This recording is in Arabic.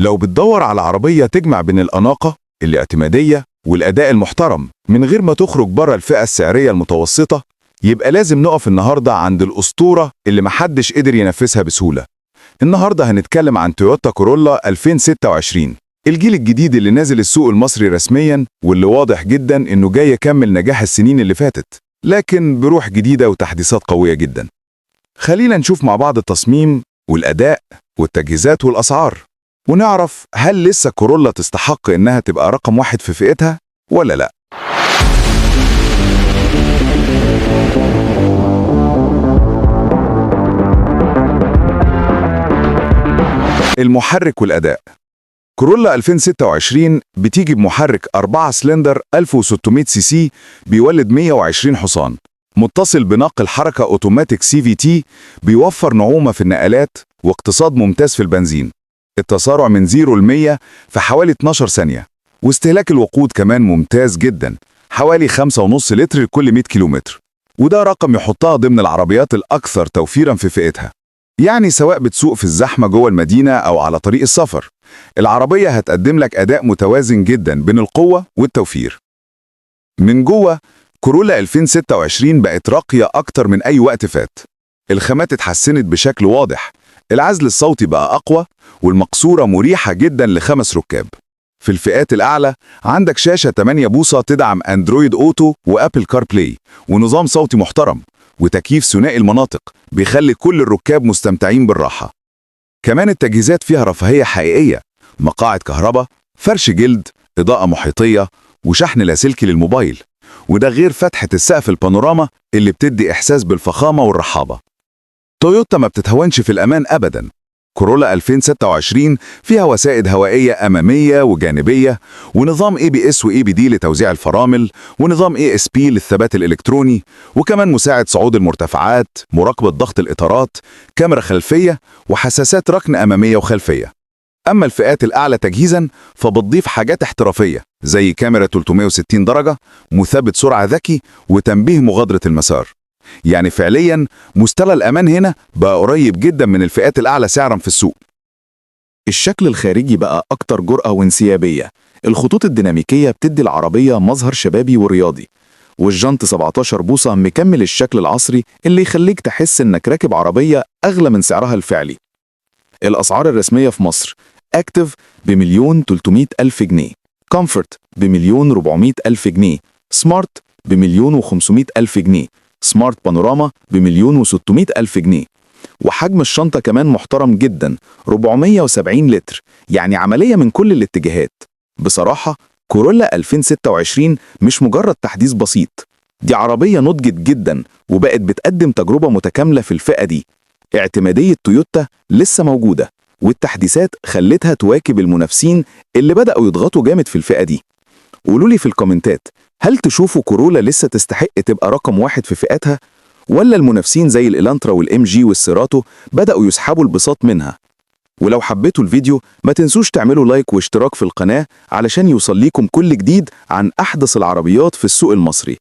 لو بتدور على عربية تجمع بين الأناقة، الاعتمادية والأداء المحترم من غير ما تخرج بره الفئة السعرية المتوسطة، يبقى لازم نقف النهاردة عند الأسطورة اللي محدش قدر ينفذها بسهولة. النهاردة هنتكلم عن تويوتا كورولا 2026، الجيل الجديد اللي نازل السوق المصري رسمياً، واللي واضح جداً إنه جاي يكمل نجاح السنين اللي فاتت، لكن بروح جديدة وتحديثات قوية جداً. خلينا نشوف مع بعض التصميم والأداء والتجهيزات والأسعار، ونعرف هل لسه كورولا تستحق إنها تبقى رقم واحد في فئتها ولا لأ. المحرك والأداء. كورولا 2026 بتيجي بمحرك 4 سلندر 1600 سي سي بيولد 120 حصان، متصل بناقل حركة أوتوماتيك CVT بيوفر نعومة في النقلات واقتصاد ممتاز في البنزين. التسارع من 0 ل 100 في حوالي 12 ثانية، واستهلاك الوقود كمان ممتاز جدا، حوالي 5.5 لتر لكل 100 كيلومتر، وده رقم يحطها ضمن العربيات الأكثر توفيرا في فئتها. يعني سواء بتسوق في الزحمة جوه المدينة أو على طريق السفر، العربية هتقدم لك أداء متوازن جدا بين القوة والتوفير. من جوه، كورولا 2026 بقت راقية أكتر من أي وقت فات. الخامات اتحسنت بشكل واضح، العزل الصوتي بقى أقوى، والمقصورة مريحة جدا ل5 ركاب. في الفئات الأعلى عندك شاشة 8 بوصة تدعم أندرويد أوتو وأبل كار بلاي، ونظام صوتي محترم، وتكييف ثنائي المناطق بيخلي كل الركاب مستمتعين بالراحة. كمان التجهيزات فيها رفاهية حقيقية، مقاعد كهرباء، فرش جلد، إضاءة محيطية، وشحن لاسلكي للموبايل، وده غير فتحة السقف البانوراما اللي بتدي إحساس بالفخامة والرحابة. تويوتا ما بتتهونش في الأمان أبداً. كورولا 2026 فيها وسائد هوائية أمامية وجانبية، ونظام ABS و ABD لتوزيع الفرامل، ونظام ASP للثبات الإلكتروني، وكمان مساعد صعود المرتفعات، مراقبة ضغط الإطارات، كاميرا خلفية، وحساسات ركن أمامية وخلفية. أما الفئات الأعلى تجهيزاً فبتضيف حاجات احترافية زي كاميرا 360 درجة، مثبت سرعة ذكي، وتنبيه مغادرة المسار. يعني فعلياً مستوى الأمان هنا بقى قريب جدا من الفئات الأعلى سعراً في السوق. الشكل الخارجي بقى أكتر جرأة وانسيابية. الخطوط الديناميكية بتدي العربية مظهر شبابي ورياضي، والجنط 17 بوصة مكمل الشكل العصري اللي يخليك تحس إنك راكب عربية أغلى من سعرها الفعلي. الأسعار الرسمية في مصر: أكتيف ب1,300,000 جنيه، كومفورت ب1,400,000 جنيه، سمارت ب1,500,000 جنيه، سمارت بانوراما ب1,600,000 جنيه. وحجم الشنطة كمان محترم جدا، 470 لتر، يعني عملية من كل الاتجاهات. بصراحة كورولا 2026 مش مجرد تحديث بسيط، دي عربية نضجت جدا وبقت بتقدم تجربة متكاملة في الفئة دي. اعتمادية تويوتا لسه موجودة، والتحديثات خلتها تواكب المنافسين اللي بدأوا يضغطوا جامد في الفئة دي. قولولي في الكومنتات، هل تشوفوا كورولا لسه تستحق تبقى رقم واحد في فئتها؟ ولا المنافسين زي الإلانترا والMG والسيراتو بدأوا يسحبوا البساط منها؟ ولو حبيتوا الفيديو ما تنسوش تعملوا لايك واشتراك في القناة علشان يوصل ليكم كل جديد عن أحدث العربيات في السوق المصري.